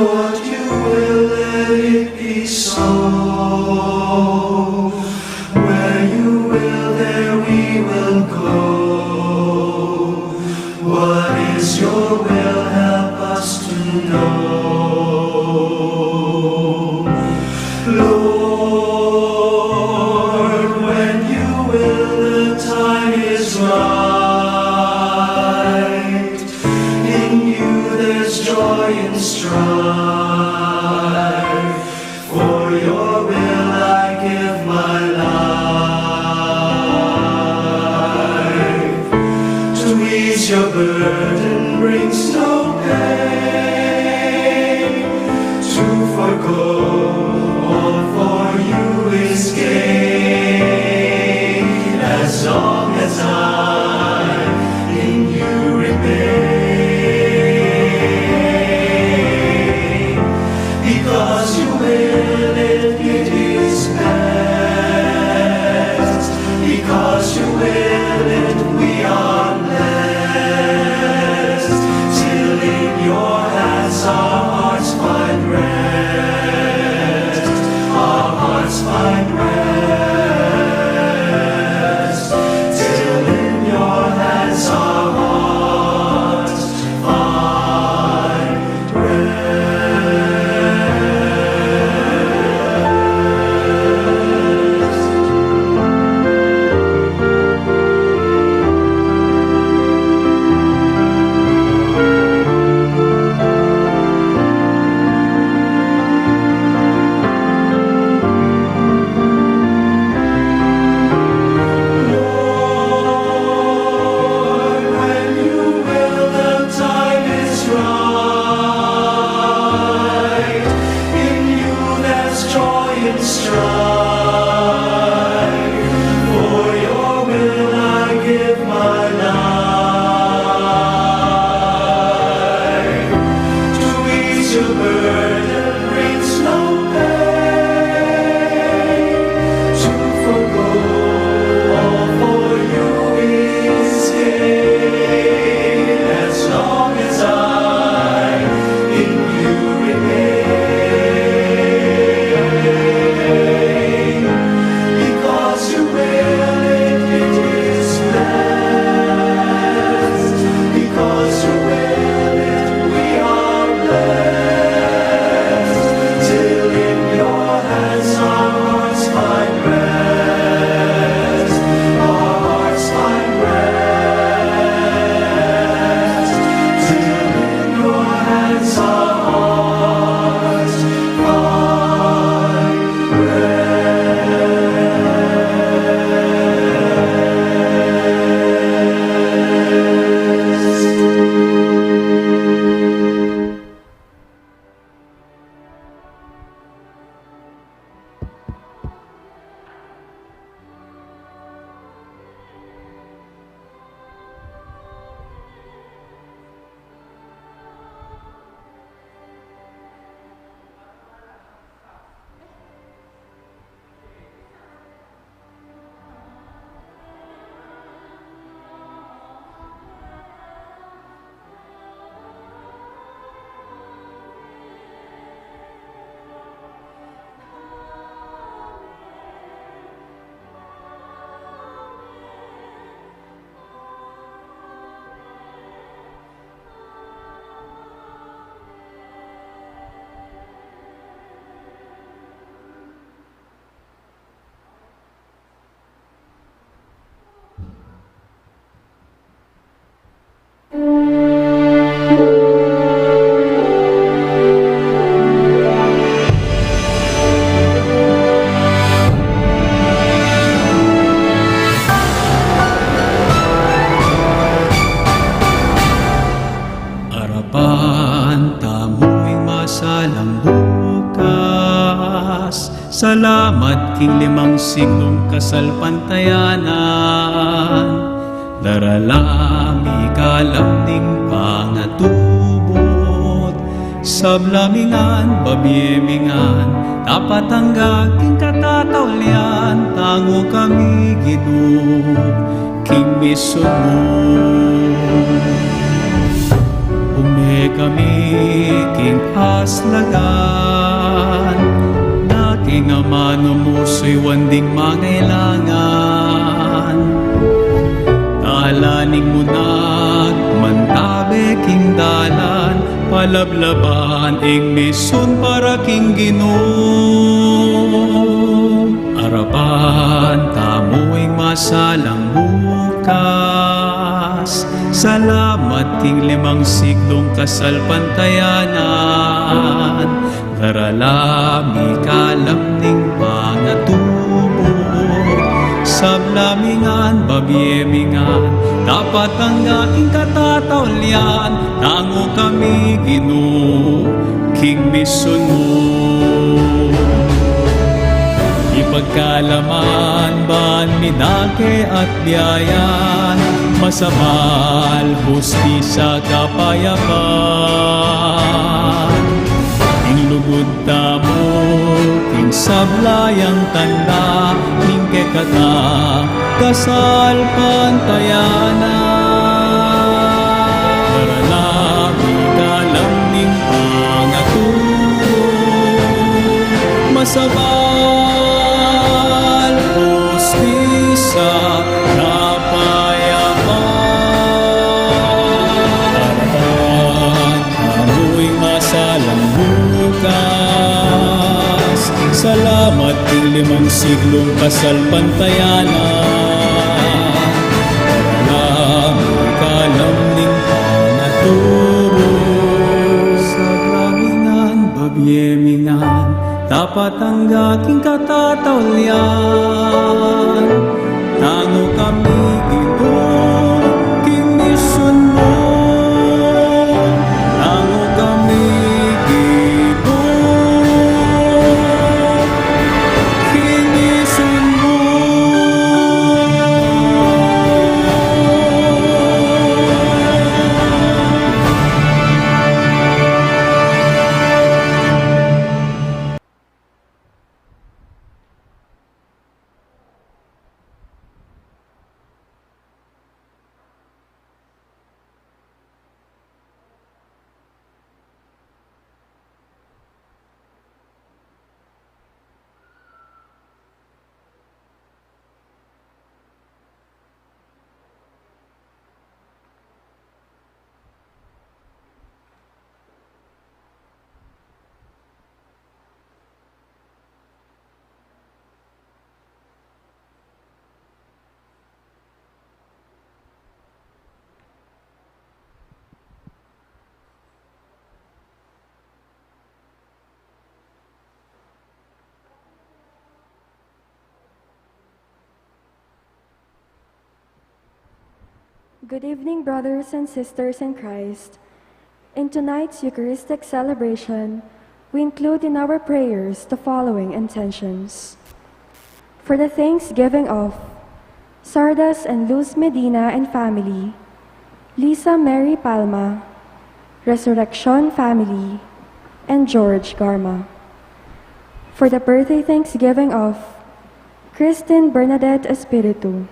what you will, let it be so. Where you will, there we will go. What is your will? Help us to know. Lord, when you will, the time is right. In you there's joy and strife. For your will I give my life. To ease your burden brings no pain. To forgo all for you is gain. As long as I in you remain. Because you will it is best. Because you will it we are blessed. Till in your hands our hearts find rest. Our hearts find rest. Till in your hands our hearts find Lord, when you will, the time is right. In you there's joy and strife. For your will I give my life. To ease your burden brings no pain. To forgo all for you is gain. As long as I in you remain. Because you will it is blessed. Because you will it we are blessed. Till in your hands our hearts find rest. Our hearts find rest. Till in your hands our hearts find Salamat king 5 siglong kasalpantayanan. Daralami kalamning pangatubot, sablamingan, babyemingan, tapat hanggang king katatawlian, tango kami Ginoo, king misod mo. kami king aslagan, naking ama numusoy wanding mangailangan. Alaning munag, mantabe king dalan, palablaban ing mission para king Ginoo. Arapan tamuing masalang bukas, salamat king 5 siglong kasalpantayanan. Daralami kalam ning mga tubod, sablamingan, babyemingan, dapat ang aking katatawlian, tango kami Ginoo, king mission mo. Ipagkalaman, ban, midake at biyayan, masabal, hustisya, kapayapan. Ing lugod tamo, king sablayang tanda, ning kekata, kasal pantayanan. Daralami kalam ning pangatulog, masabal, hustisya, kapayapan. Arapan, amoy masalang bukas, salamat king 5 siglong kasalpantayanan. Daralami kalam ning pangatulog, sablamingan, babyemingan, dapat ang aking katatawlian, tango kami Ginoo, king mission mo. Tango kami Ginoo, king mission mo. Good evening, brothers and sisters in Christ. In tonight's Eucharistic celebration, we include in our prayers the following intentions. For the thanksgiving of Sardas and Luz Medina and family, Lisa Mary Palma, Resurrection family, and George Garma. For the birthday thanksgiving of Christine Bernadette Espiritu.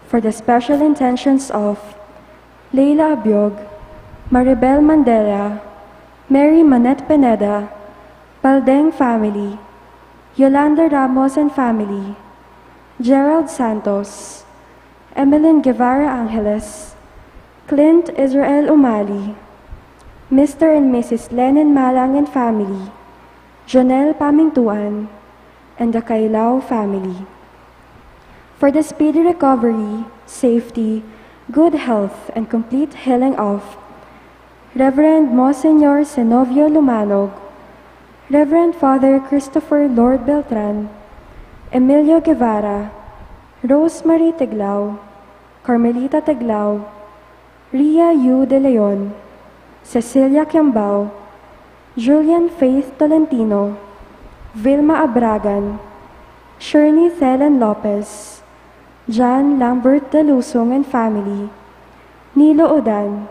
For the special intentions of Leila Abiog, Maribel Mandela, Mary Manette Pineda, Baldeng family, Yolanda Ramos and family, Gerald Santos, Emeline Guevara Angeles, Clint Israel Umali, Mr. and Mrs. Lenin Malang and family, Jonel Pamintuan, and the Kailao family. For the speedy recovery, safety, good health, and complete healing of Reverend Monsignor Zenovio Lumanog, Reverend Father Christopher Lord Beltran, Emilio Guevara, Rosemary Teglao, Carmelita Teglao, Ria Yu De Leon, Cecilia Kiambao, Julian Faith Tolentino, Vilma Abragan, Shirley Thelen Lopez, John Lambert de Lusong and family, Nilo Odan,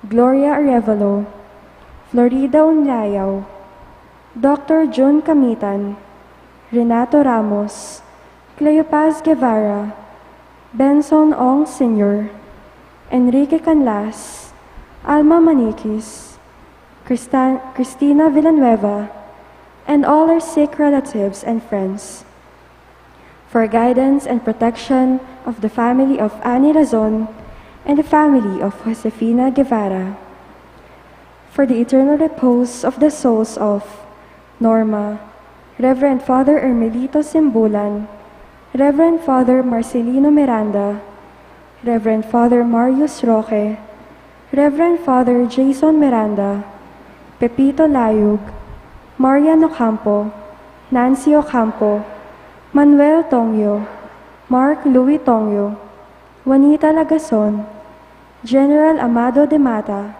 Gloria Arevalo, Florida Unlayaw, Dr. June Kamitan, Renato Ramos, Cleopas Guevara, Benson Ong Sr., Enrique Canlas, Alma Maniquis, Cristina Villanueva, and all our sick relatives and friends. For guidance and protection of the family of Annie Razon and the family of Josefina Guevara. For the eternal repose of the souls of Norma, Reverend Father Ermelito Simbulan, Reverend Father Marcelino Miranda, Reverend Father Marius Roque, Reverend Father Jason Miranda, Pepito Layug, Marian Ocampo, Nancy Ocampo, Manuel Tongyo, Mark Louis Tongyo, Juanita Lagason, General Amado de Mata,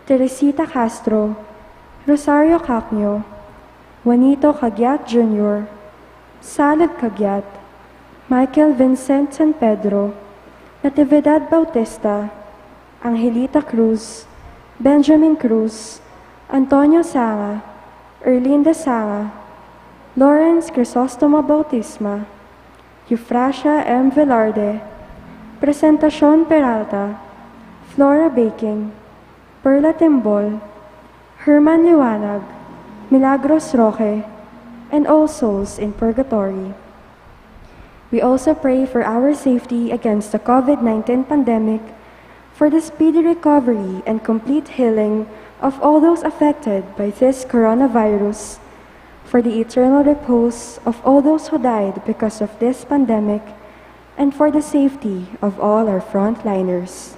Teresita Castro, Rosario Cacño, Juanito Cagyat Jr., Salad Cagyat, Michael Vincent San Pedro, Natividad Bautista, Angelita Cruz, Benjamin Cruz, Antonio Sanga, Erlinda Sanga, Lawrence Crisostomo Bautisma, Eufrasia M. Velarde, Presentacion Peralta, Flora Baking, Perla Timbol, Herman Liwanag, Milagros Roque, and all souls in purgatory. We also pray for our safety against the COVID-19 pandemic, for the speedy recovery and complete healing of all those affected by this coronavirus, for the eternal repose of all those who died because of this pandemic, and for the safety of all our frontliners.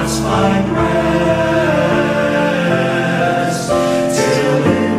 Find rest till in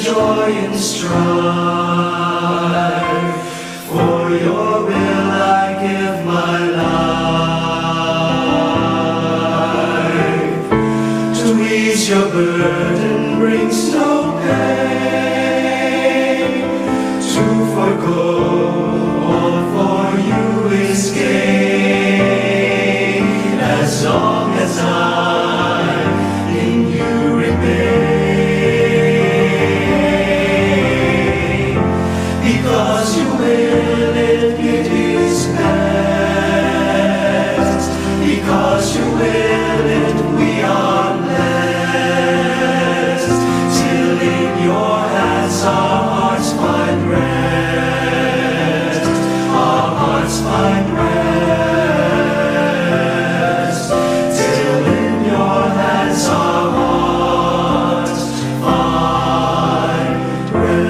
joy in strife. For your will I give my life. To ease your burden brings no pain. To forgo all for you is gain. As long as I in you remain. Because you will it is best. Because you will it we are blessed. Till in your hands our hearts find rest. Our hearts find rest. Till in your hands our hearts find rest.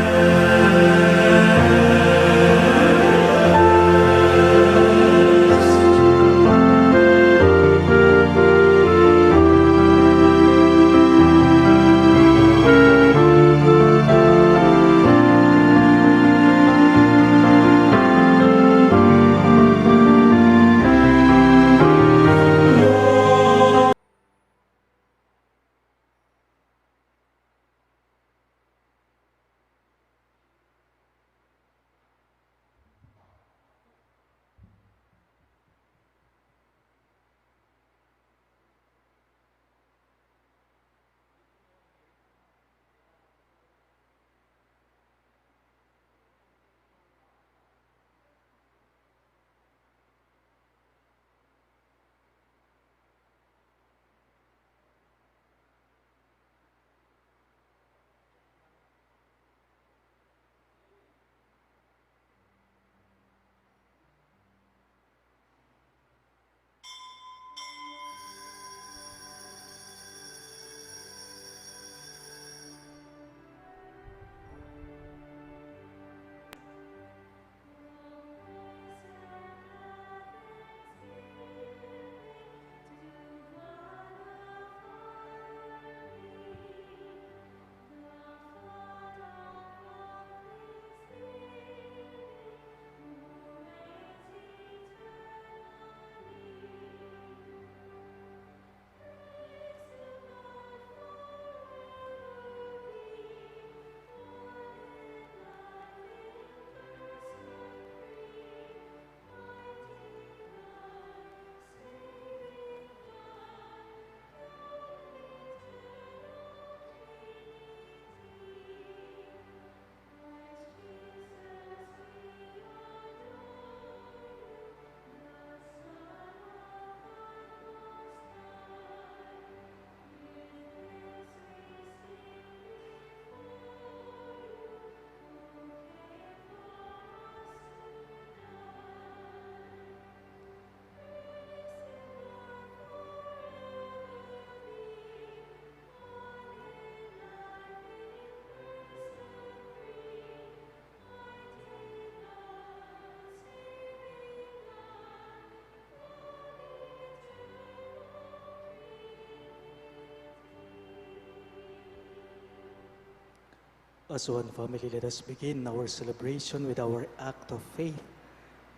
As one family, let us begin our celebration with our act of faith.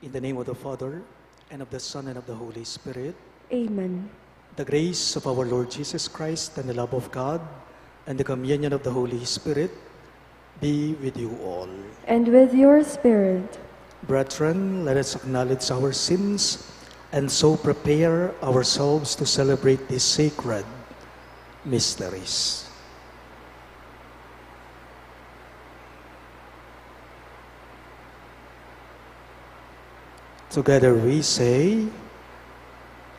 In the name of the Father, and of the Son, and of the Holy Spirit. Amen. The grace of our Lord Jesus Christ, and the love of God, and the communion of the Holy Spirit be with you all. And with your spirit. Brethren, let us acknowledge our sins, and so prepare ourselves to celebrate these sacred mysteries. Together we say,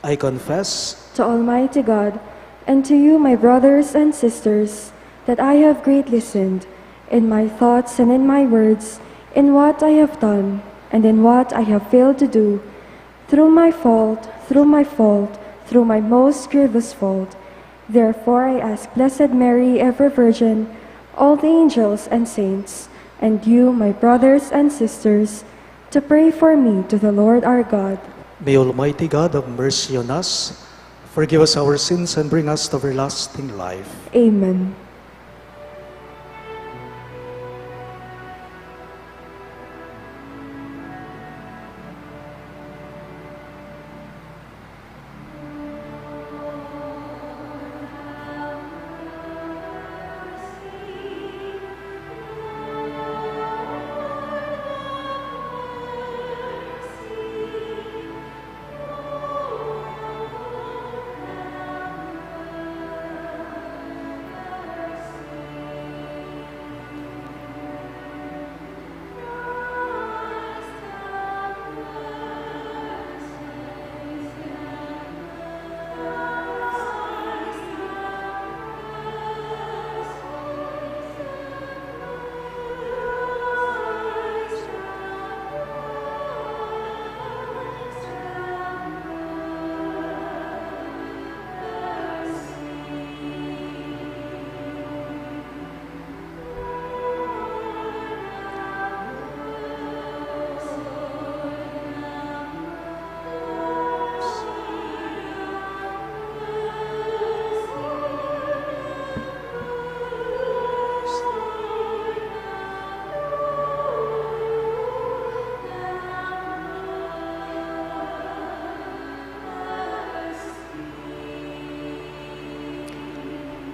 I confess to Almighty God, and to you, my brothers and sisters, that I have greatly sinned in my thoughts and in my words, in what I have done and in what I have failed to do, through my fault, through my most grievous fault. Therefore I ask Blessed Mary, ever Virgin, all the angels and saints, and you, my brothers and sisters, to pray for me to the Lord our God. May Almighty God have mercy on us, forgive us our sins, and bring us to everlasting life. Amen.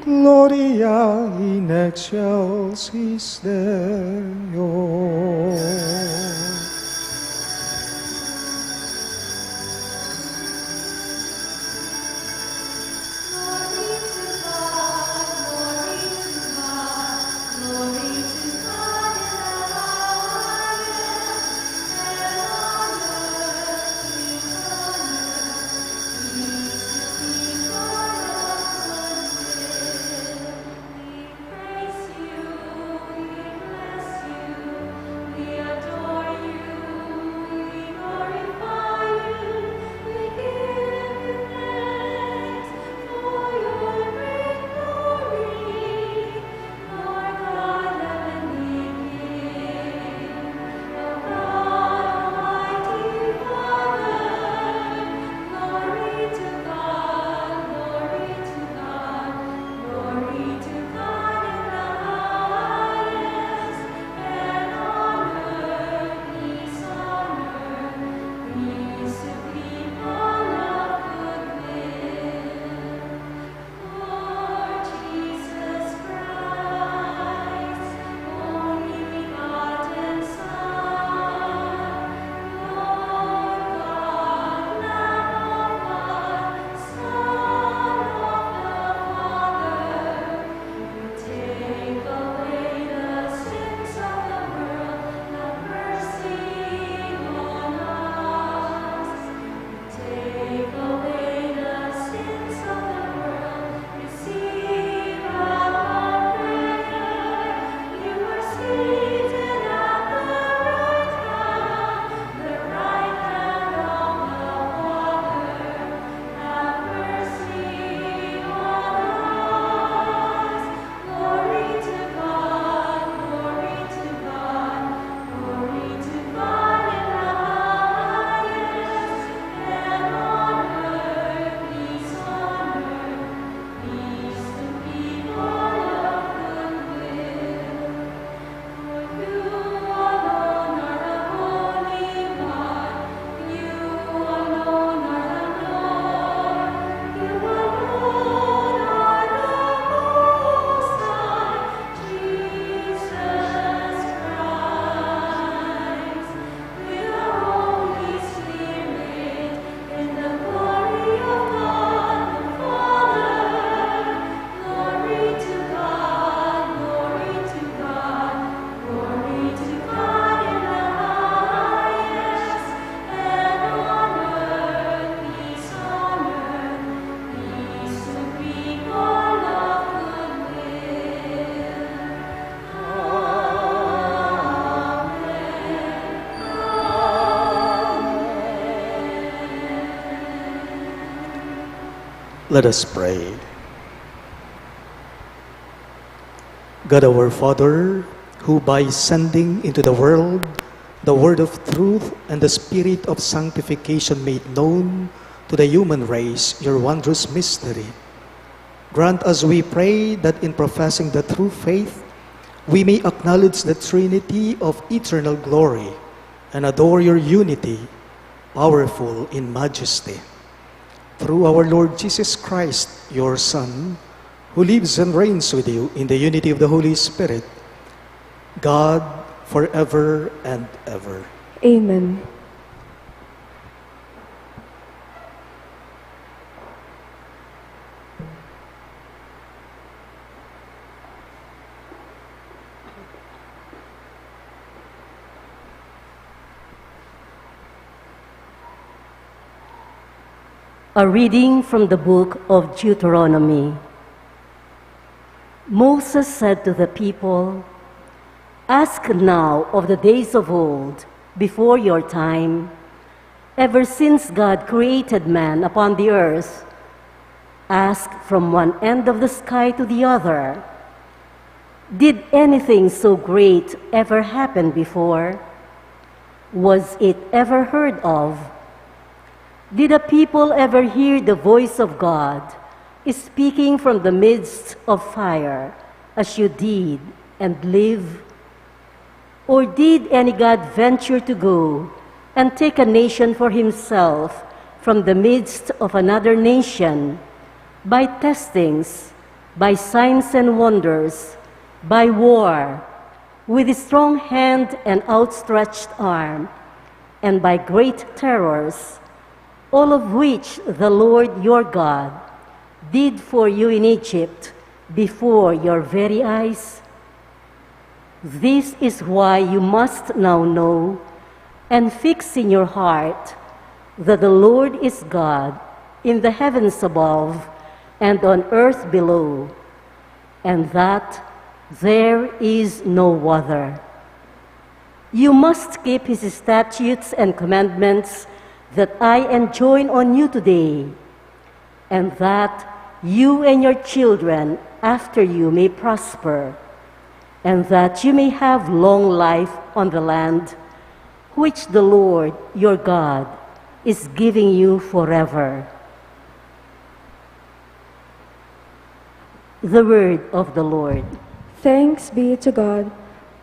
Gloria in excelsis Deo. Let us pray. God our Father, who by sending into the world the word of truth and the spirit of sanctification made known to the human race your wondrous mystery, grant us, we pray, that in professing the true faith, we may acknowledge the Trinity of eternal glory and adore your unity, powerful in majesty. Through our Lord Jesus Christ, your Son, who lives and reigns with you in the unity of the Holy Spirit, God, forever and ever. Amen. A reading from the book of Deuteronomy. Moses said to the people, "Ask now of the days of old, before your time, ever since God created man upon the earth. Ask from one end of the sky to the other. Did anything so great ever happen before? Was it ever heard of? Did a people ever hear the voice of God speaking from the midst of fire, as you did, and live? Or did any God venture to go and take a nation for himself from the midst of another nation by testings by signs and wonders, by war, with a strong hand and outstretched arm, and by great terrors, all of which the Lord your God did for you in Egypt before your very eyes? This is why you must now know and fix in your heart that the Lord is God in the heavens above and on earth below, and that there is no other. You must keep his statutes and commandments that I enjoin on you today, and that you and your children after you may prosper, and that you may have long life on the land which the Lord your God is giving you forever. The word of the Lord. Thanks be to God.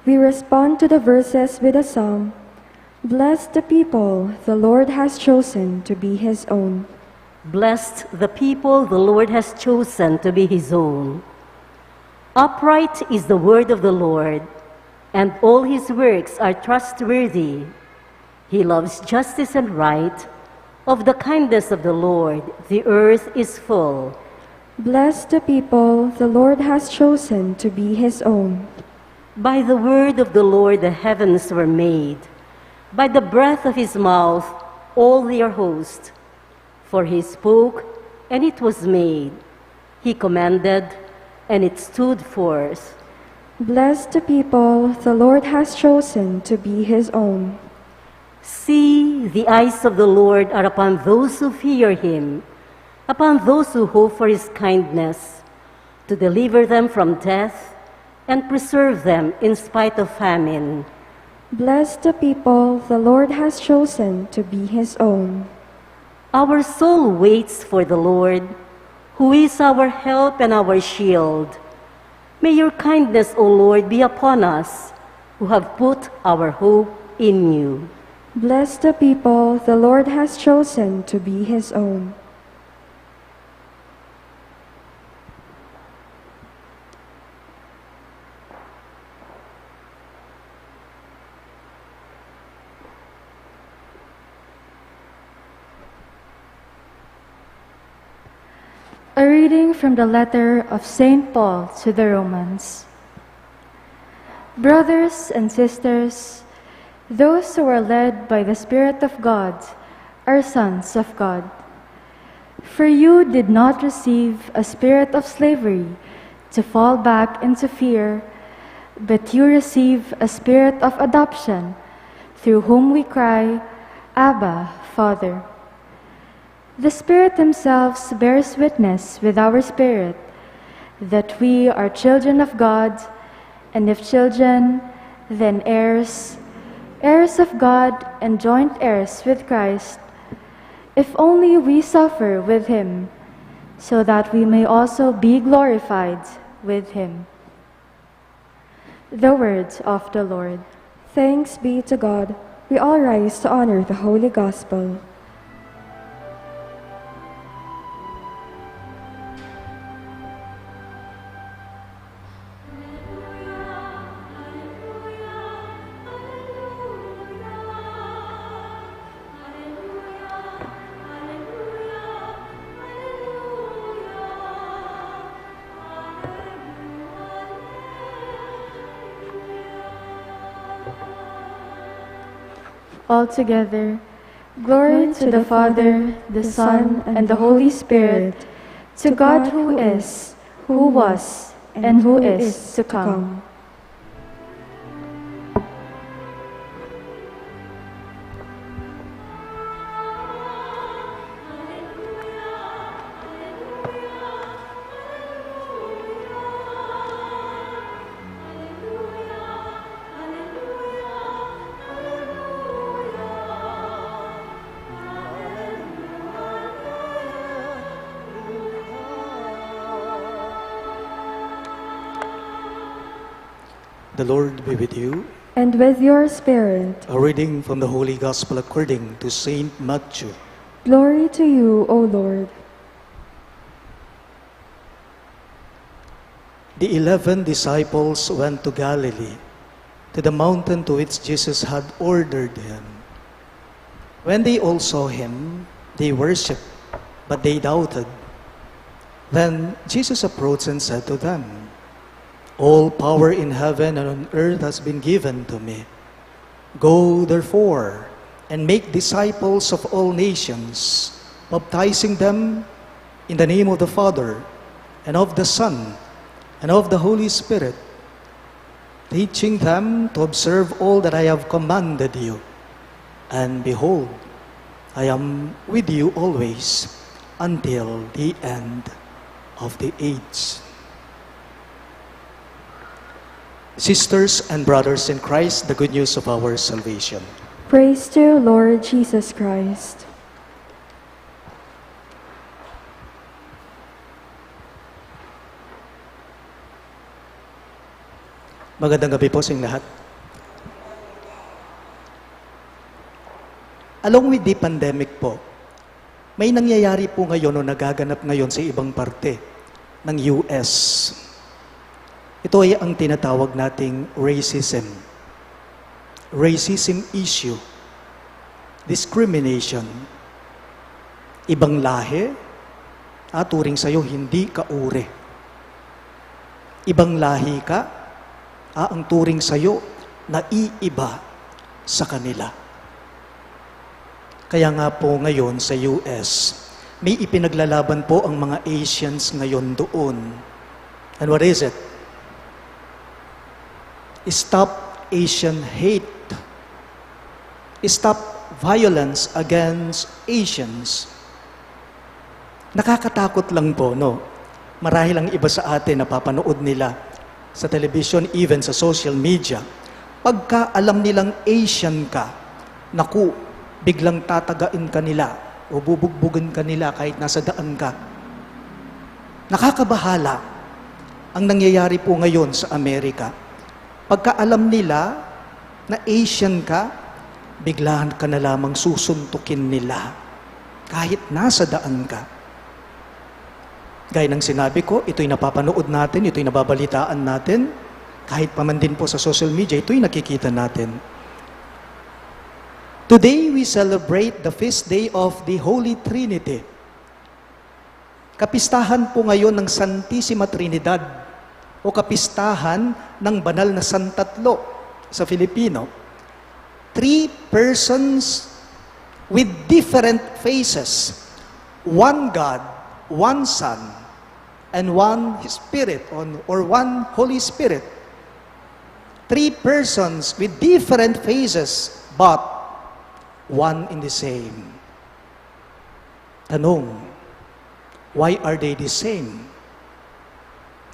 We respond to the verses with a psalm. Bless the people the Lord has chosen to be his own. Blessed the people the Lord has chosen to be his own. Upright is the word of the Lord, and all his works are trustworthy. He loves justice and right. Of the kindness of the Lord, the earth is full. Bless the people the Lord has chosen to be his own. By the word of the Lord the heavens were made, by the breath of his mouth all their host. For he spoke, and it was made. He commanded, and it stood forth. Bless the people the Lord has chosen to be his own. See, the eyes of the Lord are upon those who fear him, upon those who hope for his kindness, to deliver them from death and preserve them in spite of famine. Bless the people the Lord has chosen to be his own. Our soul waits for the Lord, who is our help and our shield. May your kindness, O Lord, be upon us, who have put our hope in you. Bless the people the Lord has chosen to be his own. A reading from the letter of St. Paul to the Romans. Brothers and sisters, those who are led by the Spirit of God are sons of God. For you did not receive a spirit of slavery to fall back into fear, but you receive a spirit of adoption, through whom we cry, Abba, Father. The Spirit himself bears witness with our spirit that we are children of God, and if children, then heirs, heirs of God and joint heirs with Christ, if only we suffer with him, so that we may also be glorified with him. The words of the Lord. Thanks be to God. We all rise to honor the Holy Gospel. Altogether, glory to the Father, the Son, and the Holy Spirit, to God who is, who was, and who is to come. The Lord be with you. And with your spirit. A reading from the Holy Gospel according to Saint Matthew. Glory to you, O Lord. the 11 disciples went to Galilee, to the mountain to which Jesus had ordered him. When they all saw him, they worshipped, but they doubted. Then Jesus approached and said to them, "All power in heaven and on earth has been given to me. Go, therefore, and make disciples of all nations, baptizing them in the name of the Father, and of the Son, and of the Holy Spirit, teaching them to observe all that I have commanded you. And behold, I am with you always until the end of the age." Sisters and brothers in Christ, the good news of our salvation. Praise to you, Lord Jesus Christ. Magandang gabi po sa inyong lahat. Along with the pandemic po, may nangyayari po ngayon o nagaganap ngayon sa ibang parte ng US. Ito ay ang tinatawag nating racism. Racism issue. Discrimination. Ibang lahi, turing sa'yo hindi ka uri. Ibang lahi ka, ang turing sa'yo naiiba sa kanila. Kaya nga po ngayon sa US, may ipinaglalaban po ang mga Asians ngayon doon. And what is it? Stop Asian hate. Stop violence against Asians. Nakakatakot lang po, no? Marahil ang iba sa atin napapanood nila sa television, even sa social media. Pagka alam nilang Asian ka, naku, biglang tatagain ka nila o bubugbugan ka nila kahit nasa daan ka. Nakakabahala ang nangyayari po ngayon sa Amerika. Pagka alam nila na Asian ka, biglaan ka na lamang susuntukin nila kahit nasa daan ka. Gaya ng sinabi ko, ito'y napapanood natin, ito'y nababalitaan natin, kahit pa man din po sa social media, ito'y nakikita natin. Today, we celebrate the feast day of the Holy Trinity. Kapistahan po ngayon ng Santissima Trinidad o kapistahan ng banal na Santatlo sa Filipino. 3 persons with different faces. One God, one Son, and one Spirit or one Holy Spirit. 3 persons with different faces but one in the same. Tanong, why are they the same?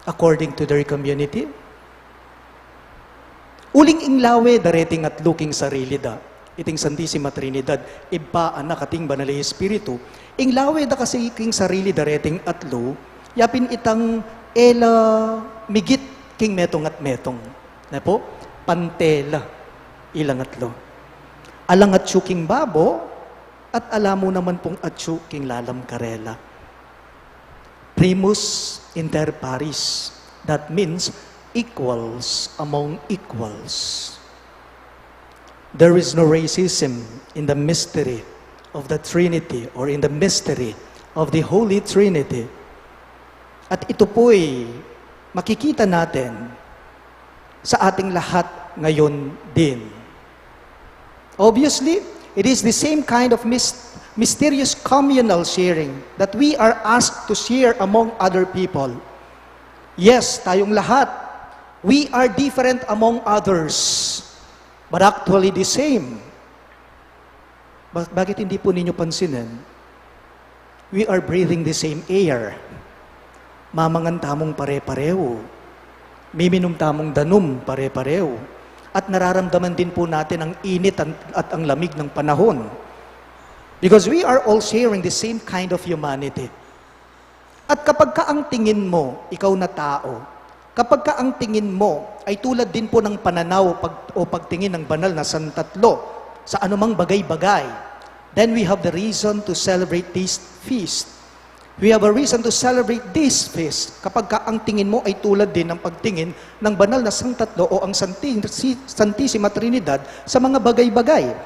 According to their community? Uling inglawe dareting at looking sarili da. Iting Santissima Trinidad, iba anak ating banal Espiritu. Inglawe da kasi king sarili dareting atlo, yapin itang ela migit king metong at metong. Na po? Pantela ilang atlo. Alang atsu king babo, at alam mo naman pong atsu king lalam karela. Primus inter pares. That means equals among equals. There is no racism in the mystery of the Trinity or in the mystery of the Holy Trinity. At ito po'y makikita natin sa ating lahat ngayon din. Obviously, it is the same kind of mysterious communal sharing that we are asked to share among other people. Yes, tayong lahat, we are different among others, but actually the same. Bakit hindi po ninyo pansinin? We are breathing the same air. Mamangan tamong pare-pareho. Miminum tamong danum pare-pareho. At nararamdaman din po natin ang init at ang lamig ng panahon. Because we are all sharing the same kind of humanity. At kapag ka ang tingin mo, ikaw na tao, kapag ka ang tingin mo ay tulad din po ng pananaw o pagtingin ng banal na Santatlo sa anumang bagay-bagay, then we have the reason to celebrate this feast. We have a reason to celebrate this feast kapag ang tingin mo ay tulad din ng pagtingin ng banal na Sangtatlo o ang Santissima Trinidad sa mga bagay-bagay.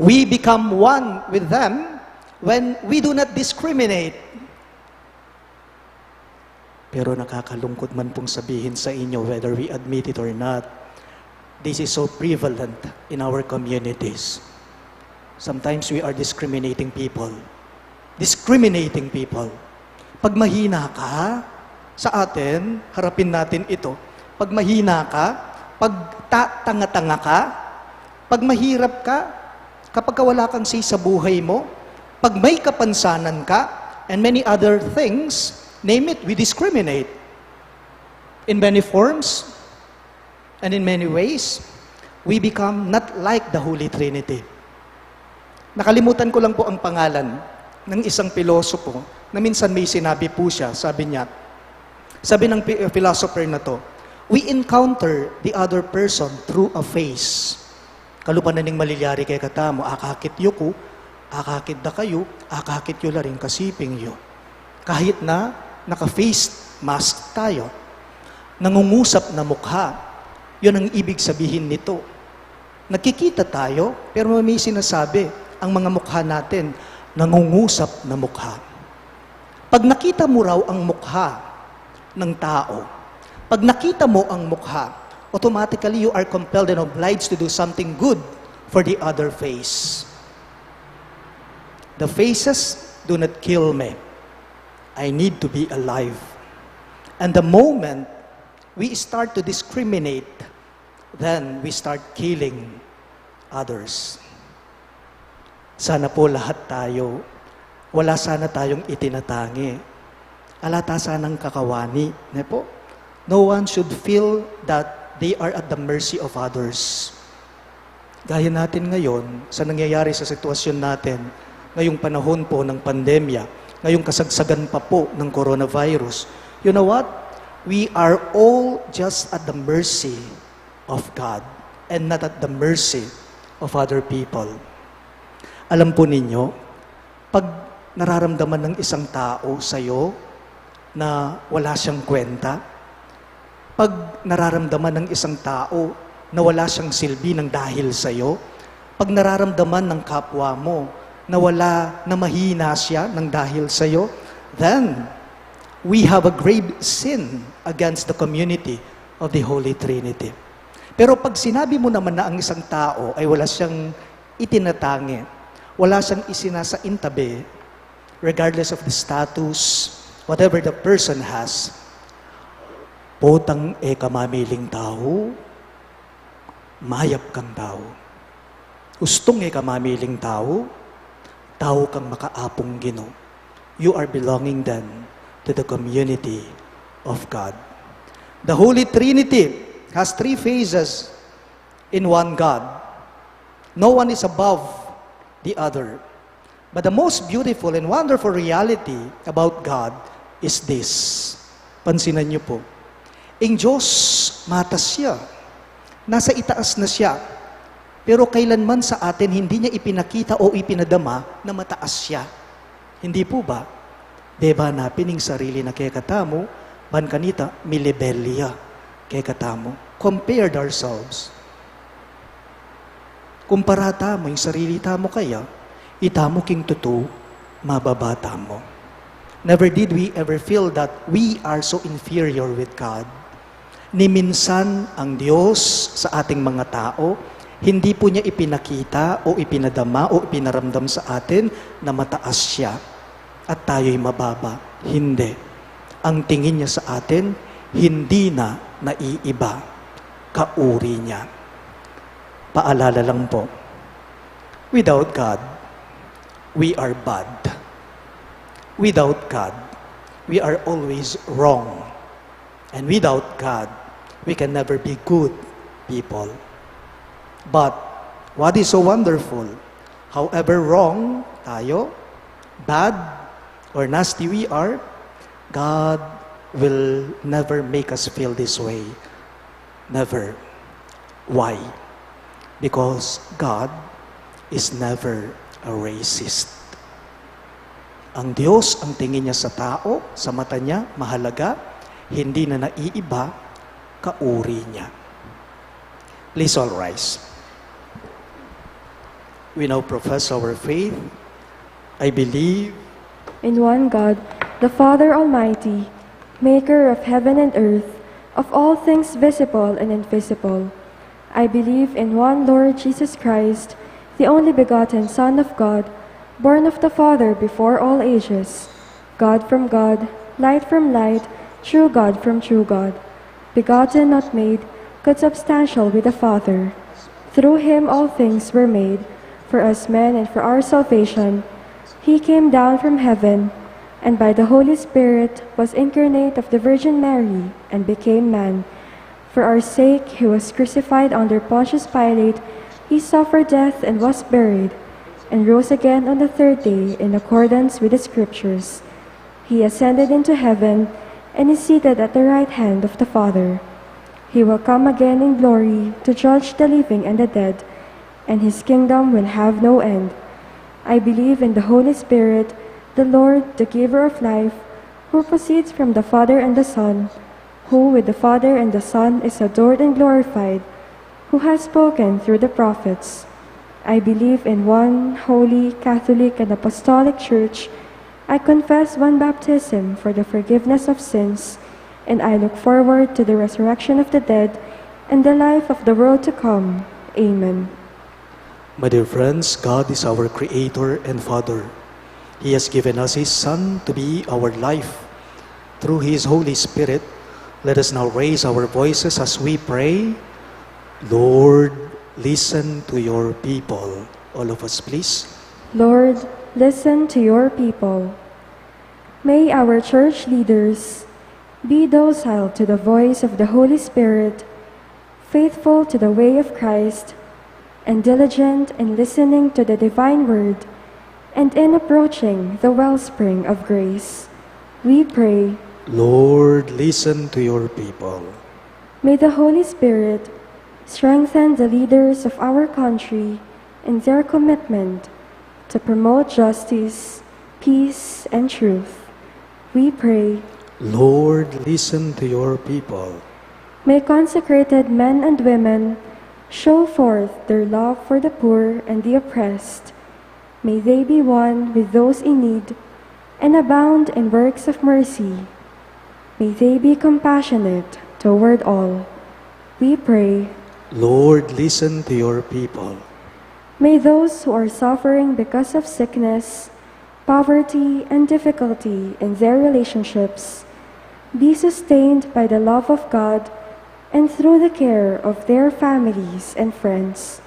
We become one with them when we do not discriminate. Pero nakakalungkot man pong sabihin sa inyo, whether we admit it or not, this is so prevalent in our communities. Sometimes we are discriminating people. Discriminating people. Pag mahina ka, sa atin, harapin natin ito. Pag mahina ka, pag tanga-tanga ka, pag mahirap ka, kapag wala kang say sa buhay mo, pag may kapansanan ka, and many other things, name it, we discriminate. In many forms, and in many ways, we become not like the Holy Trinity. Nakalimutan ko lang po ang pangalan ng isang pilosopo na minsan may sinabi po siya, sabi ng philosopher na to, we encounter the other person through a face. Kalupanan ning malilyari kay katamo, akakit yu ko, akakit da kayo, akakit yu la rin kasiping yu. Kahit na naka-face mask tayo, nangungusap na mukha, yun ang ibig sabihin nito. Nakikita tayo, pero may sinasabi, ang mga mukha natin, nangungusap na mukha. Pag nakita mo raw ang mukha ng tao, pag nakita mo ang mukha, automatically you are compelled and obliged to do something good for the other face. The faces do not kill me. I need to be alive. And the moment we start to discriminate, then we start killing others. Sana po lahat tayo, wala sana tayong itinatangi. Alata sanang kakawani. Ne po? No one should feel that they are at the mercy of others. Gaya natin ngayon, sa nangyayari sa sitwasyon natin, ngayong panahon po ng pandemya, ngayong kasagsagan pa po ng coronavirus, you know what? We are all just at the mercy of God and not at the mercy of other people. Alam po ninyo, pag nararamdaman ng isang tao sa'yo na wala siyang kwenta, pag nararamdaman ng isang tao na wala siyang silbi ng dahil sa'yo, pag nararamdaman ng kapwa mo na mahina siya ng dahil sa'yo, then we have a grave sin against the community of the Holy Trinity. Pero pag sinabi mo naman na ang isang tao ay wala siyang itinatangi, wala siyang isinasaintabi, regardless of the status, whatever the person has, potang kamamiling tao, mayap kang tao. Ustong kamamiling tao, tao kang makaapong Gino. You are belonging then to the community of God. The Holy Trinity has three phases in one God. No one is above the other. But the most beautiful and wonderful reality about God is this. Pansinan niyo po. Ang Diyos, matas siya. Nasa itaas na siya. Pero kailanman sa atin, hindi niya ipinakita o ipinadama na mataas siya. Hindi po ba? Beba napin ang sarili na kaya katamo, ban kanita, milibelya kaya katamo. Compared ourselves. Kumpara tamo yung sarili tamo kaya, itamo king tutu, mababata mo. Never did we ever feel that we are so inferior with God. Ni minsan ang Diyos sa ating mga tao, hindi po niya ipinakita o ipinadama o ipinaramdam sa atin na mataas siya at tayo'y mababa. Hindi. Ang tingin niya sa atin, hindi na naiiba. Kauri niya. Paalala lang po, without God, we are bad. Without God, we are always wrong. And without God, we can never be good people. But, what is so wonderful, however wrong tayo, bad or nasty we are, God will never make us feel this way. Never. Why? Because God is never a racist. Ang Diyos, ang tingin niya sa tao, sa mata niya, mahalaga, hindi na naiiba, kauri niya. Please all rise. We now profess our faith. I believe In one God, the Father Almighty, maker of heaven and earth, of all things visible and invisible. I believe in one Lord Jesus Christ, the only begotten Son of God, born of the Father before all ages, God from God, light from light, true God from true God, begotten, not made, consubstantial with the Father. Through him all things were made. For us men and for our salvation, he came down from heaven, and by the Holy Spirit was incarnate of the Virgin Mary, and became man. For our sake he was crucified under Pontius Pilate. He suffered death and was buried, and rose again on the third day in accordance with the Scriptures. He ascended into heaven, and is seated at the right hand of the Father. He will come again in glory to judge the living and the dead, and his kingdom will have no end. I believe in the Holy Spirit, the Lord, the giver of life, who proceeds from the Father and the Son, who with the Father and the Son is adored and glorified, who has spoken through the prophets. I believe in one holy, Catholic, and Apostolic Church. I confess one baptism for the forgiveness of sins, and I look forward to the resurrection of the dead and the life of the world to come. Amen. My dear friends, God is our Creator and Father. He has given us His Son to be our life. Through His Holy Spirit, let us now raise our voices as we pray. Lord, listen to your people. All of us, please. Lord, listen to your people. May our church leaders be docile to the voice of the Holy Spirit, faithful to the way of Christ, and diligent in listening to the divine word, and in approaching the wellspring of grace. We pray, Lord, listen to your people. may the Holy Spirit strengthen the leaders of our country in their commitment to promote justice, peace, and truth. We pray, Lord, listen to your people. may consecrated men and women show forth their love for the poor and the oppressed. May they be one with those in need and abound in works of mercy. May they be compassionate toward all. We pray, Lord, listen to your people. may those who are suffering because of sickness, poverty, and difficulty in their relationships be sustained by the love of God and through the care of their families and friends.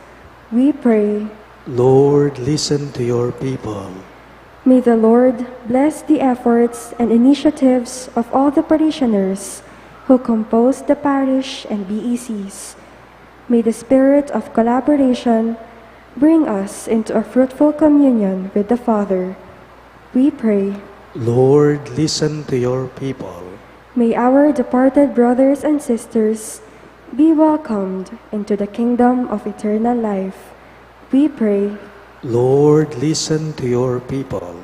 We pray, Lord, listen to your people. may the Lord bless the efforts and initiatives of all the parishioners who compose the parish and BECs. May the spirit of collaboration bring us into a fruitful communion with the Father. We pray, Lord, listen to your people. may our departed brothers and sisters be welcomed into the kingdom of eternal life. We pray, Lord, listen to your people.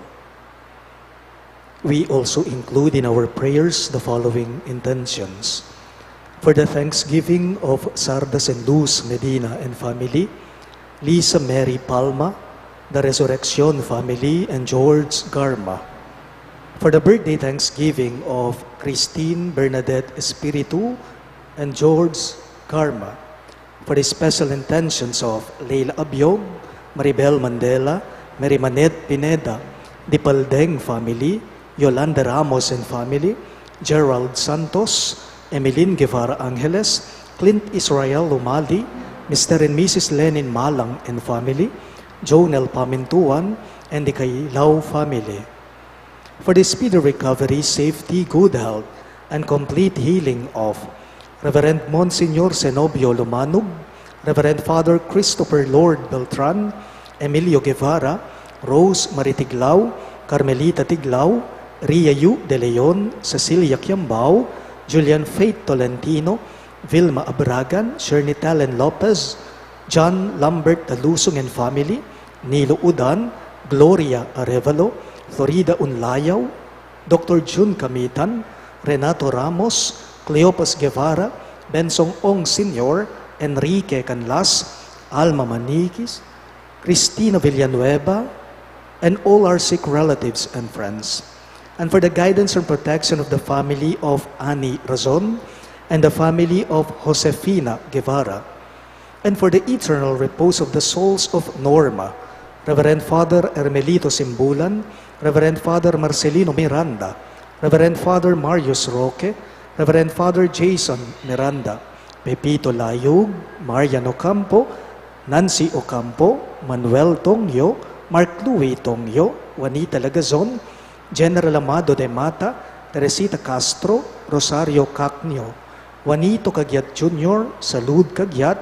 We also include in our prayers the following intentions. For the thanksgiving of Sardas and Luz Medina and family, Lisa Mary Palma, the Resurrection family, and George Garma. For the birthday thanksgiving of Christine Bernadette Espiritu and George Garma. For the special intentions of Leila Abiog, Maribel Mandela, Mary Manet Pineda, Dipaldeng family, Yolanda Ramos and family, Gerald Santos, Emeline Guevara Angeles, Clint Israel Lumali, Mr. and Mrs. Lenin Malang and family, Jonel Pamintuan, and the Kailaw family. For the speedy recovery, safety, good health, and complete healing of Reverend Monsignor Zenobio Lumanog, Reverend Father Christopher Lord Beltran, Emilio Guevara, Rose Maritiglaw, Carmelita Tiglao, Ria Yu De Leon, Cecilia Quiambao, Julian Faith Tolentino, Vilma Abragan, Shirley Talen Lopez, John Lambert Talusong and family, Nilo Udan, Gloria Arevalo, Florida Unlayaw, Dr. June Camitan, Renato Ramos, Cleopas Guevara, Bensong Ong Sr., Enrique Canlas, Alma Maniquis, Cristina Villanueva, and all our sick relatives and friends. And for the guidance and protection of the family of Annie Razon and the family of Josefina Guevara. And for the eternal repose of the souls of Norma, Reverend Father Hermelito Simbulan, Reverend Father Marcelino Miranda, Reverend Father Marius Roque, Reverend Father Jason Miranda, Pepito Layug, Marian Ocampo, Nancy Ocampo, Manuel Tongyo, Mark Louis Tongyo, Juanita Lagazon, General Amado de Mata, Teresita Castro, Rosario Cacnio, Juanito Cagyat Jr., Salud Cagyat,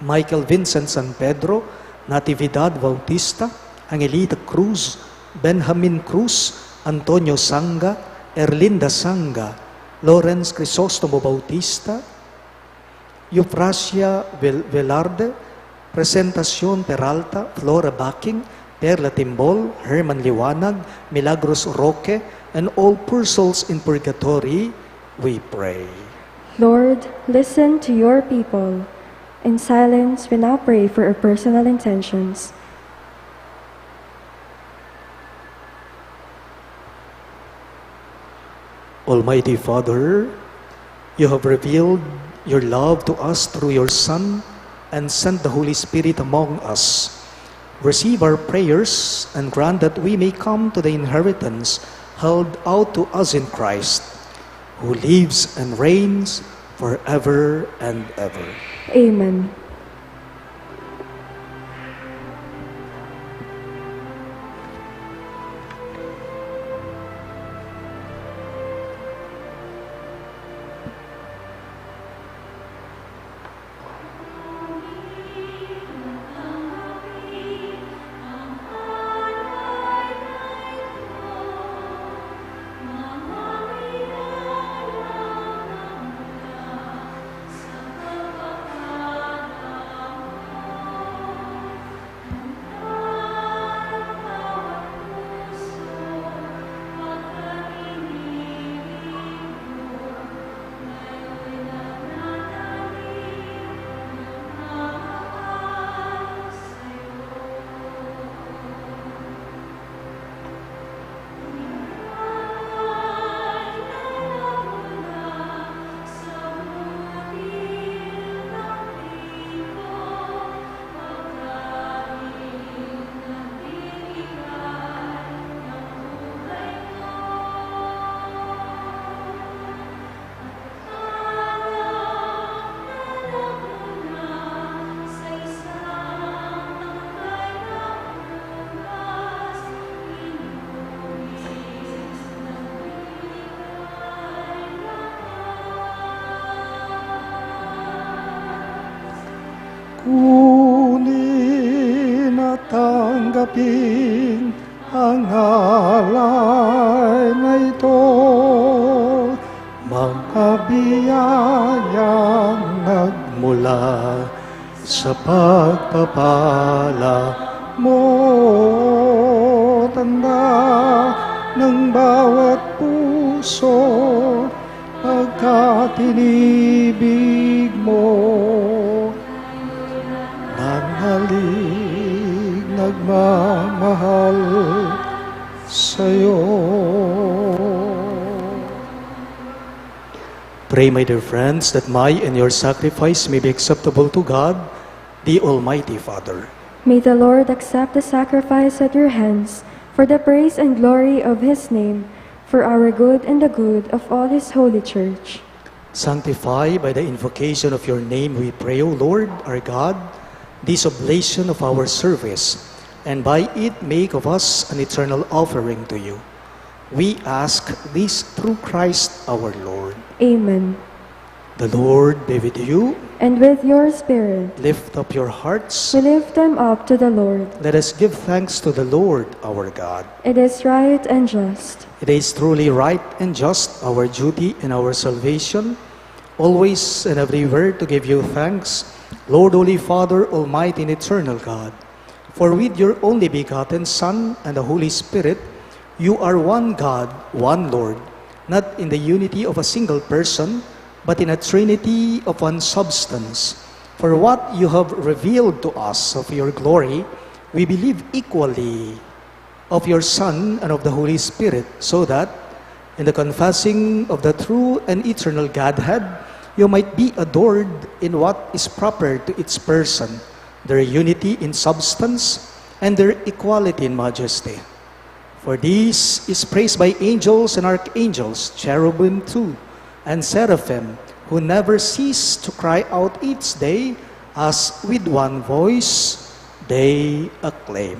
Michael Vincent San Pedro, Natividad Bautista, Angelita Cruz, Benjamin Cruz, Antonio Sanga, Erlinda Sanga, Lawrence Crisostomo Bautista, Eufrasia Velarde, Presentacion Peralta, Flora Backing, Perla Timbol, Herman Liwanag, Milagros Roque, and all poor souls in purgatory, we pray. Lord, listen to your people. In silence, we now pray for our personal intentions. Almighty Father, you have revealed your love to us through your Son and sent the Holy Spirit among us. Receive our prayers and grant that we may come to the inheritance held out to us in Christ, who lives and reigns forever and ever. Amen. Kunin at tanggapin ang alay na ito, mga biyayang nagmula sa pagpapala mo. Tanda ng bawat puso pagkat inibig mo. Nanghalik nagmamahal sa'yo. Pray, my dear friends, that my and your sacrifice may be acceptable to God, the Almighty Father. May the Lord accept the sacrifice at your hands for the praise and glory of his name, for our good and the good of all his holy church. Sanctify by the invocation of your name, we pray, O Lord, our God, this oblation of our service, and by it make of us an eternal offering to you. We ask this through Christ our Lord. Amen. The Lord be with you. And with your spirit, Lift up your hearts. we lift them up to the Lord. Let us give thanks to the Lord our God. It is right and just. It is truly right and just, our duty and our salvation, always and everywhere to give you thanks, Lord, Holy Father, Almighty and Eternal God. For with your only begotten Son and the Holy Spirit, You are one God, one Lord, not in the unity of a single person, but in a trinity of one substance. For what you have revealed to us of your glory, we believe equally of your Son and of the Holy Spirit, so that, in the confessing of the true and eternal Godhead, you might be adored in what is proper to its person, their unity in substance and their equality in majesty. For this is praised by angels and archangels, cherubim too, and seraphim, who never cease to cry out each day, as with one voice they acclaim.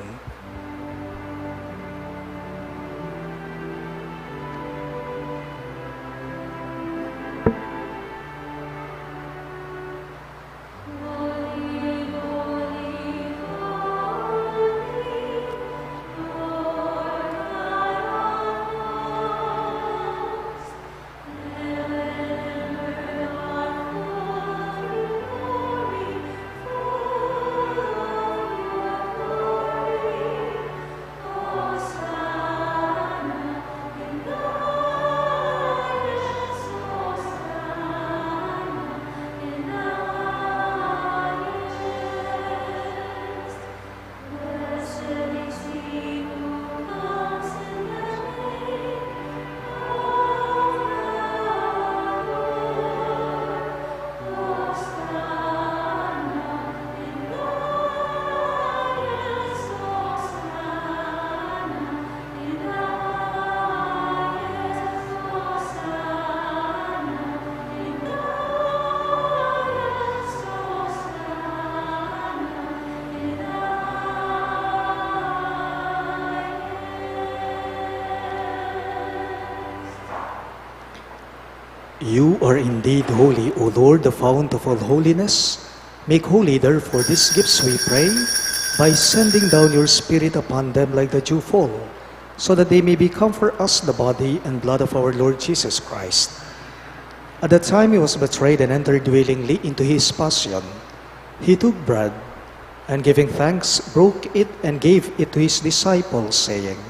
You are indeed holy, O Lord, the fount of all holiness. Make holy, therefore, these gifts, we pray, by sending down your Spirit upon them like the dewfall, so that they may become for us the body and blood of our Lord Jesus Christ. At the time he was betrayed and entered willingly into his passion, he took bread, and giving thanks, broke it and gave it to his disciples, saying,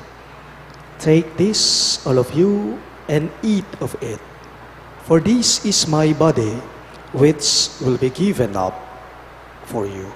"Take this, all of you, and eat of it. For this is my body, which will be given up for you."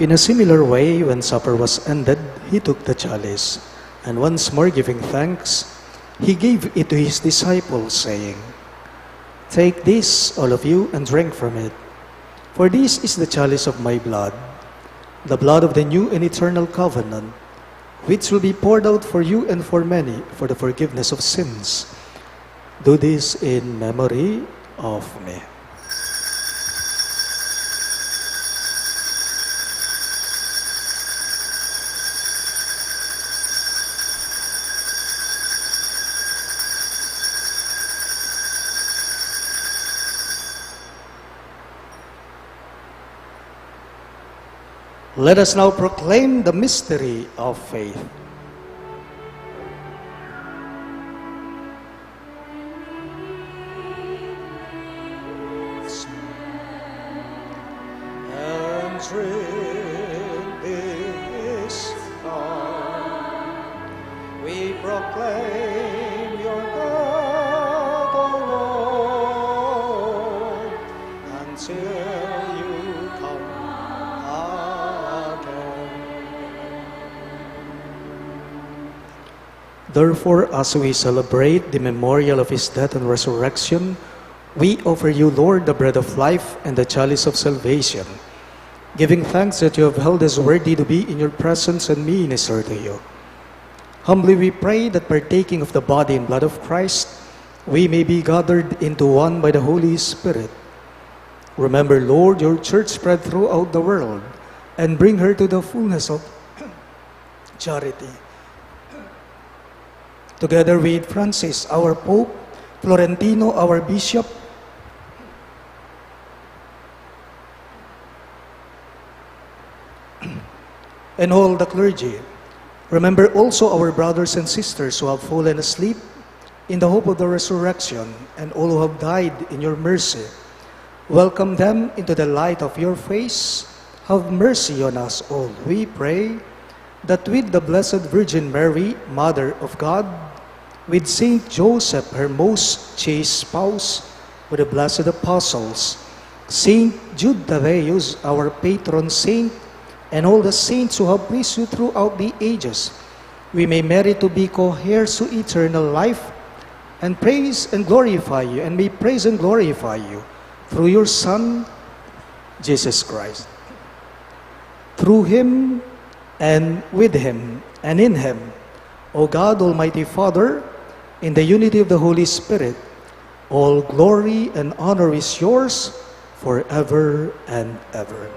In a similar way, when supper was ended, he took the chalice, and once more giving thanks, he gave it to his disciples, saying, "Take this, all of you, and drink from it. For this is the chalice of my blood, the blood of the new and eternal covenant, which will be poured out for you and for many for the forgiveness of sins. Do this in memory of me." Let us now proclaim the mystery of faith. And drink this cup, we proclaim your death, O Lord, until Therefore, as we celebrate the memorial of his death and resurrection, we offer you, Lord, the bread of life and the chalice of salvation, giving thanks that you have held us worthy to be in your presence and minister to you. Humbly we pray that partaking of the body and blood of Christ, we may be gathered into one by the Holy Spirit. Remember, Lord, your church spread throughout the world, and bring her to the fullness of charity. Together with Francis, our Pope, Florentino, our Bishop, and all the clergy, Remember also our brothers and sisters who have fallen asleep in the hope of the resurrection, and all who have died in your mercy. Welcome them into the light of your face. Have mercy on us all, we pray, that with the Blessed Virgin Mary, Mother of God, with Saint Joseph, her most chaste spouse, with the blessed apostles, Saint Jude Thaddeus, our patron saint, and all the saints who have pleased you throughout the ages, we may merit to be co-heirs to eternal life, and praise and glorify you, and may praise and glorify you through your Son, Jesus Christ. Through him, and with him, and in him, O God, Almighty Father, in the unity of the Holy Spirit, all glory and honor is yours forever and ever.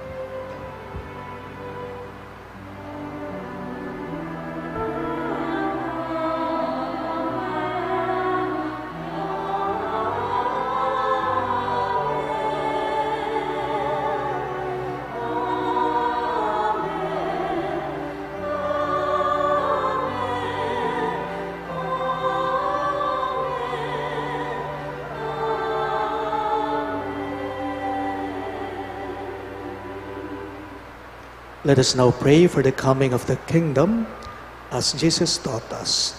Let us now pray for the coming of the kingdom as Jesus taught us.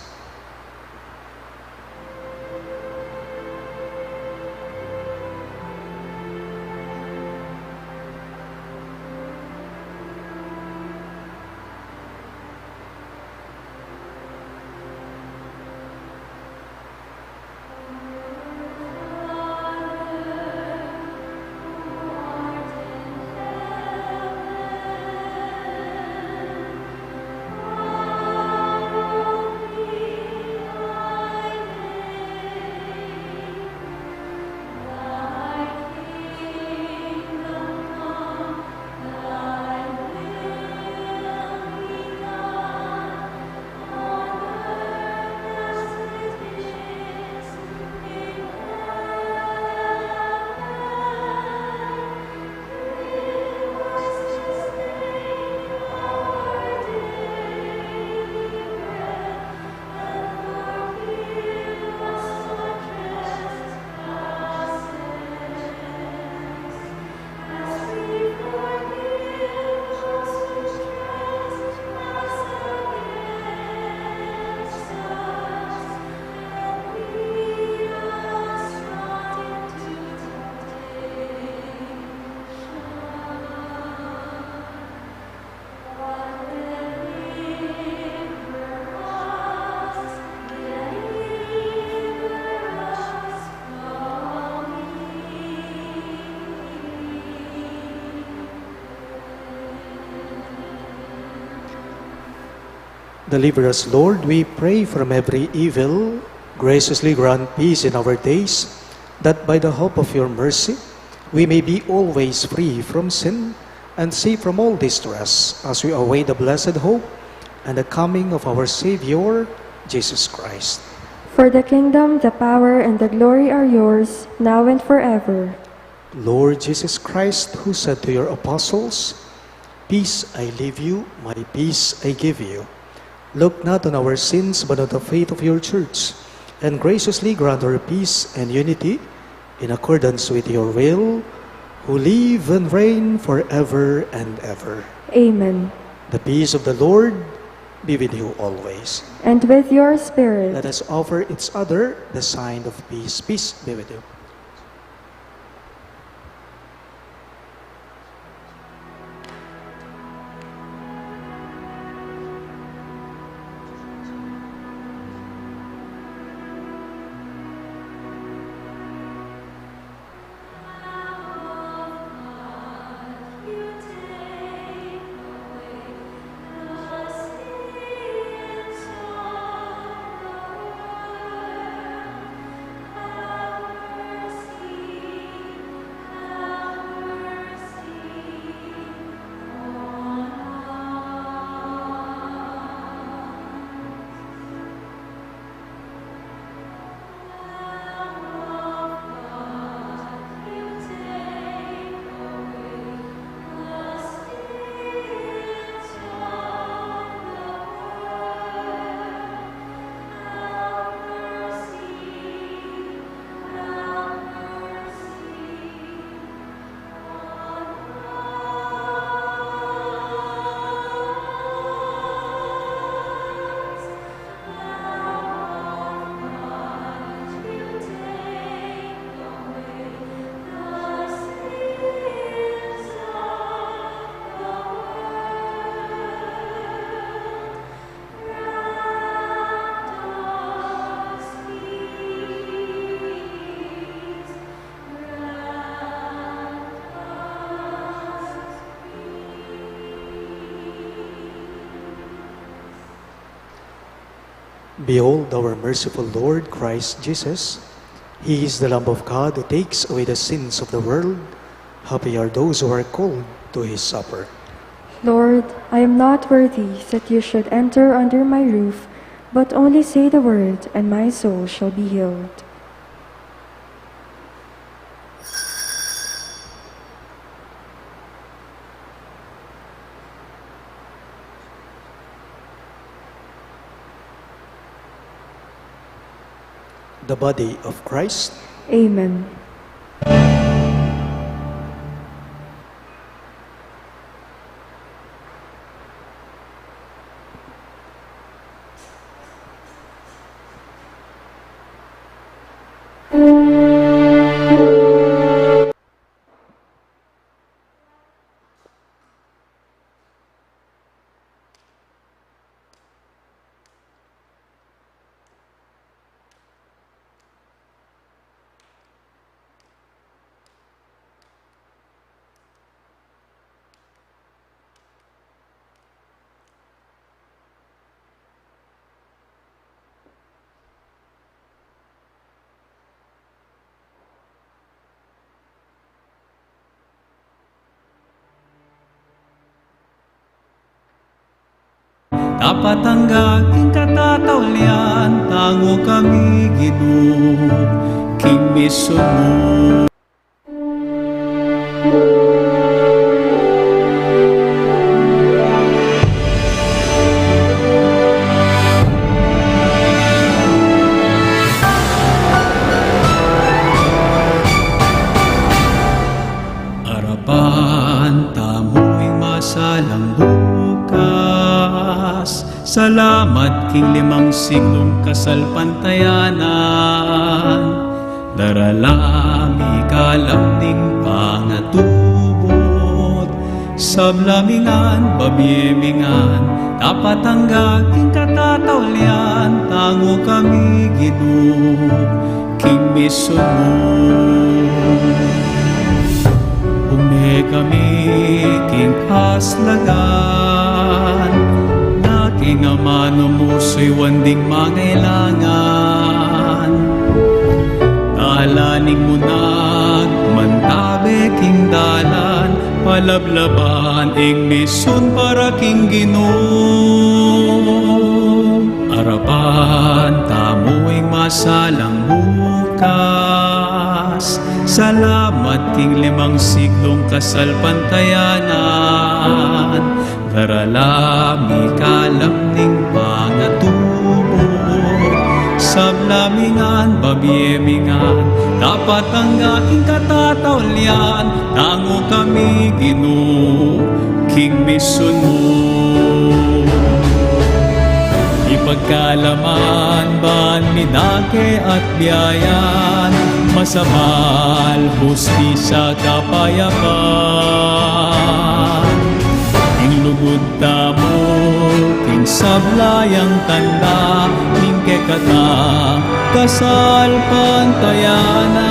Deliver us, Lord, we pray, from every evil. Graciously grant peace in our days, that by the hope of your mercy, we may be always free from sin and safe from all distress, as we await the blessed hope and the coming of our Savior, Jesus Christ. For the kingdom, the power, and the glory are yours, now and forever. Lord Jesus Christ, who said to your apostles, "Peace I leave you, my peace I give you," look not on our sins, but on the faith of your church, and graciously grant her peace and unity in accordance with your will, who live and reign forever and ever. Amen. The peace of the Lord be with you always. And with your spirit. Let us offer each other the sign of peace. Peace be with you. Behold our merciful Lord Christ Jesus. He is the Lamb of God who takes away the sins of the world. Happy are those who are called to his supper. Lord, I am not worthy that you should enter under my roof, but only say the word, and my soul shall be healed. The body of Christ. Amen. Dapat ang aking katataulian, tango kami Ginoo, King miso mo. Arapan, tamuing masalang bukas. Salamat king limang siglong kasalpantayanan. Daralami kalamning pangatubot. Sablamingan, babiemingan, tapat ang aking katataulian, tango kami Ginoo, King miso mo. Ume kami king haslagan, naking amano mo so'y wanding mangailangan. Talaning mo nagmantabe king dalan, palablaban ing mison para king Ginoo. Arapan tamuing masalang bukas. Salamat king limang siglong kasalpantayanan. Daralami kalamning pangatubot. Sablamingan, babiemingan, dapat ang aking katataulian, tango kami Ginoo, King mison mo. Ipagkalaman, ban, minake at biyayan, masabal, hustisya, kapayapan. King lugod tamo, king sablayang tanda, ning kekata, kasal pantayanan.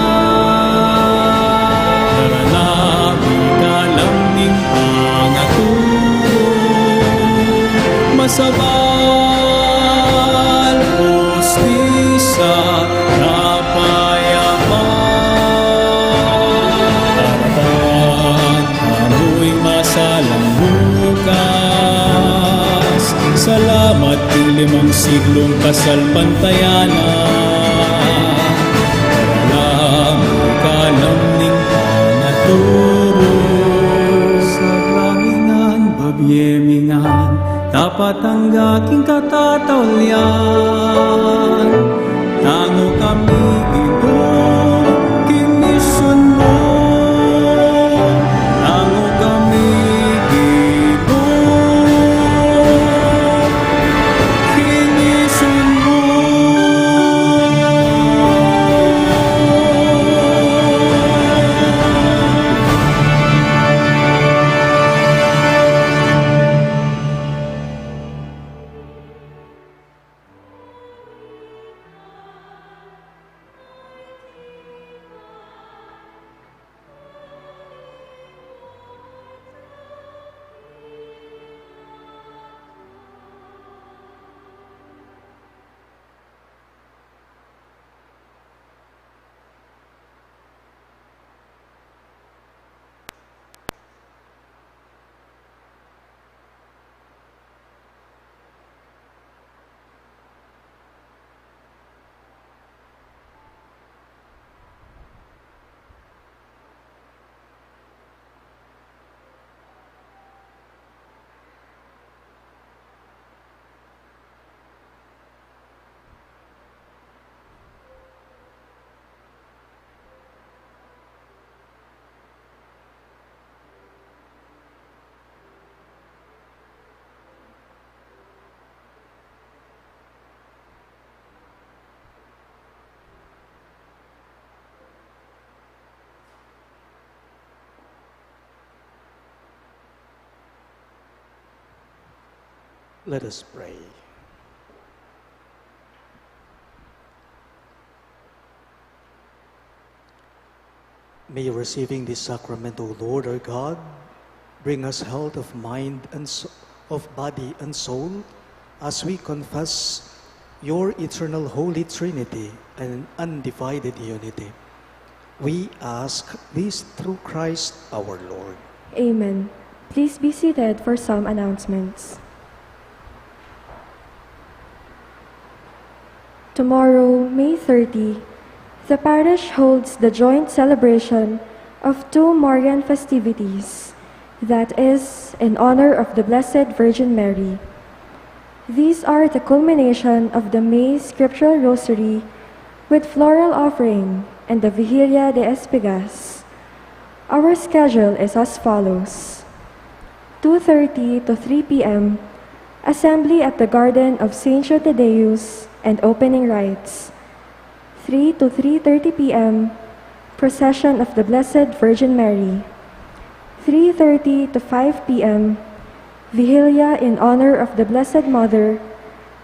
Daralami kalamning pangatubot, masabal, hustisya, kapayapan. Arapan, amoy masalang bukas. Salamat king limang siglong kasalpantayanan. Daralami kalamning pangatubot. Sablamingan, babiemingan, dapat ang aking katataulian, tango kami Ginoo, King mison mo. Tango kami Ginoo, King mison mo. Let us pray. May receiving this sacrament, O Lord our God, bring us health of mind and of body and soul as we confess your eternal Holy Trinity and undivided unity. We ask this through Christ our Lord. Amen. Please be seated for some announcements. Tomorrow, May 30, the parish holds the joint celebration of two Marian festivities, that is, in honor of the Blessed Virgin Mary. These are the culmination of the May Scriptural Rosary with floral offering and the Vigilia de Espigas. Our schedule is as follows: 2:30 to 3 p.m., assembly at the Garden of St. Jude Thaddeus and opening rites. 3 to 3:30 p.m., procession of the Blessed Virgin Mary. 3:30 to 5 p.m., Vigilia in honor of the Blessed Mother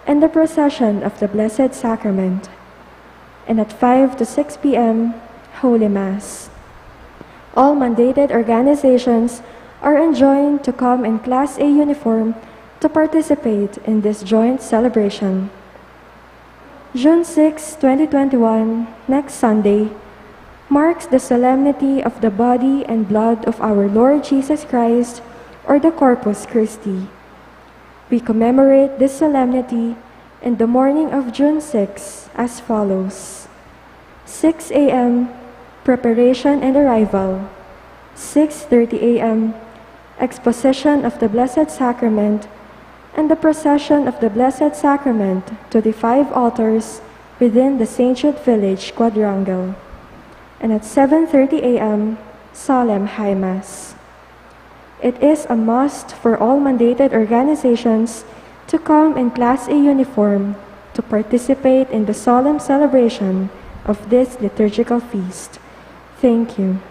and the procession of the Blessed Sacrament. And at 5 to 6 p.m., Holy Mass. All mandated organizations are enjoined to come in Class A uniform to participate in this joint celebration. June 6, 2021, next Sunday, marks the solemnity of the body and blood of our Lord Jesus Christ, or the Corpus Christi. We commemorate this solemnity in the morning of June 6 as follows: 6 a.m., preparation and arrival. 6:30 a.m., exposition of the Blessed Sacrament and the procession of the Blessed Sacrament to the 5 altars within the St. Jude Village quadrangle. And at 7:30 a.m., Solemn High Mass. It is a must for all mandated organizations to come in Class A uniform to participate in the solemn celebration of this liturgical feast. Thank you.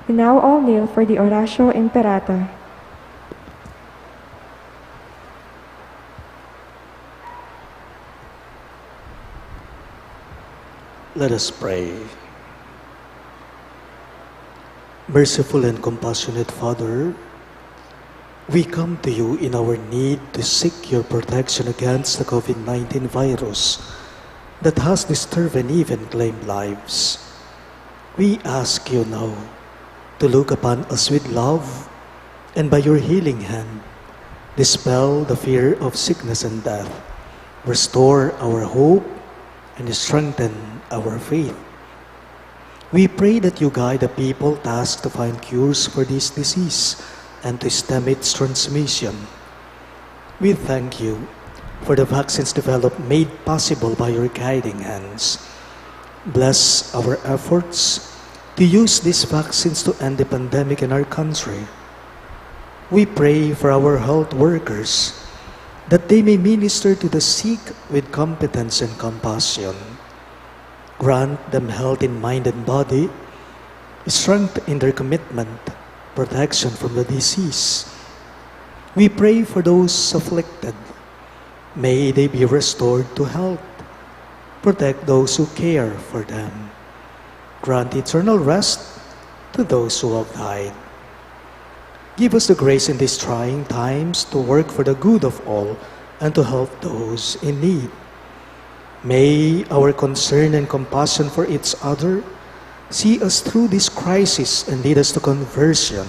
We now all kneel for the Oratio Imperata. Let us pray. Merciful and compassionate Father, we come to you in our need to seek your protection against the COVID-19 virus that has disturbed and even claimed lives. We ask you now to look upon us with love and by your healing hand, dispel the fear of sickness and death, restore our hope, and strengthen our faith. We pray that you guide the people tasked to find cures for this disease and to stem its transmission. We thank you for the vaccines developed made possible by your guiding hands. Bless our efforts to use these vaccines to end the pandemic in our country. We pray for our health workers that they may minister to the sick with competence and compassion. Grant them health in mind and body, strength in their commitment, protection from the disease. We pray for those afflicted. May they be restored to health. Protect those who care for them. Grant eternal rest to those who have died. Give us the grace in these trying times to work for the good of all and to help those in need. May our concern and compassion for each other see us through this crisis and lead us to conversion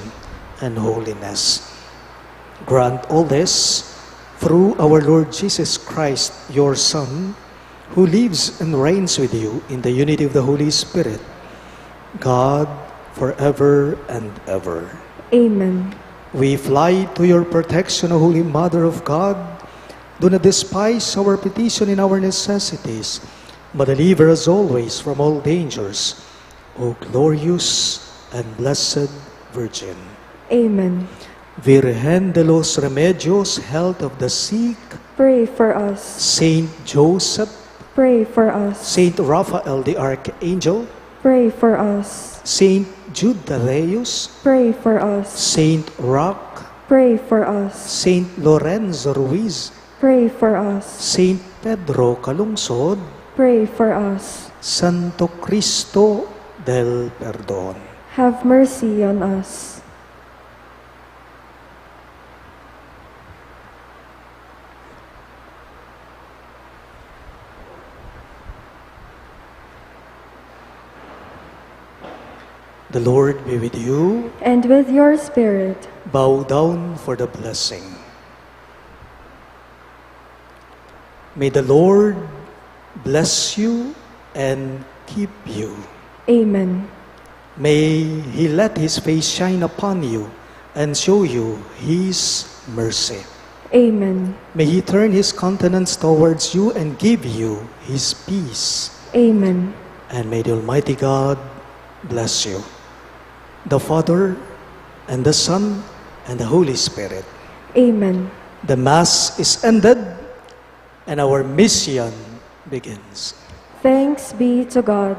and holiness. Grant all this through our Lord Jesus Christ, your Son, who lives and reigns with you in the unity of the Holy Spirit, God, forever and ever. Amen. We fly to your protection, O Holy Mother of God. Do not despise our petition in our necessities, but deliver us always from all dangers, O glorious and blessed Virgin. Amen. Virgen de los Remedios, health of the sick, Pray for us. Saint Joseph, Pray for us. Saint Raphael the Archangel, Pray for us. Saint Jude Thaddeus, Pray for us. Saint Roch, Pray for us. Saint Lorenzo Ruiz, Pray for us. Saint Pedro Calungsod, Pray for us. Santo Cristo del Perdón. Have mercy on us. The Lord be with you. And with your spirit, Bow down for the blessing. May the Lord bless you and keep you. Amen. May He let His face shine upon you and show you His mercy. Amen. May He turn His countenance towards you and give you His peace. Amen. And may the Almighty God bless you, the Father, and the Son, and the Holy Spirit. Amen. The Mass is ended, and our mission begins. Thanks be to God.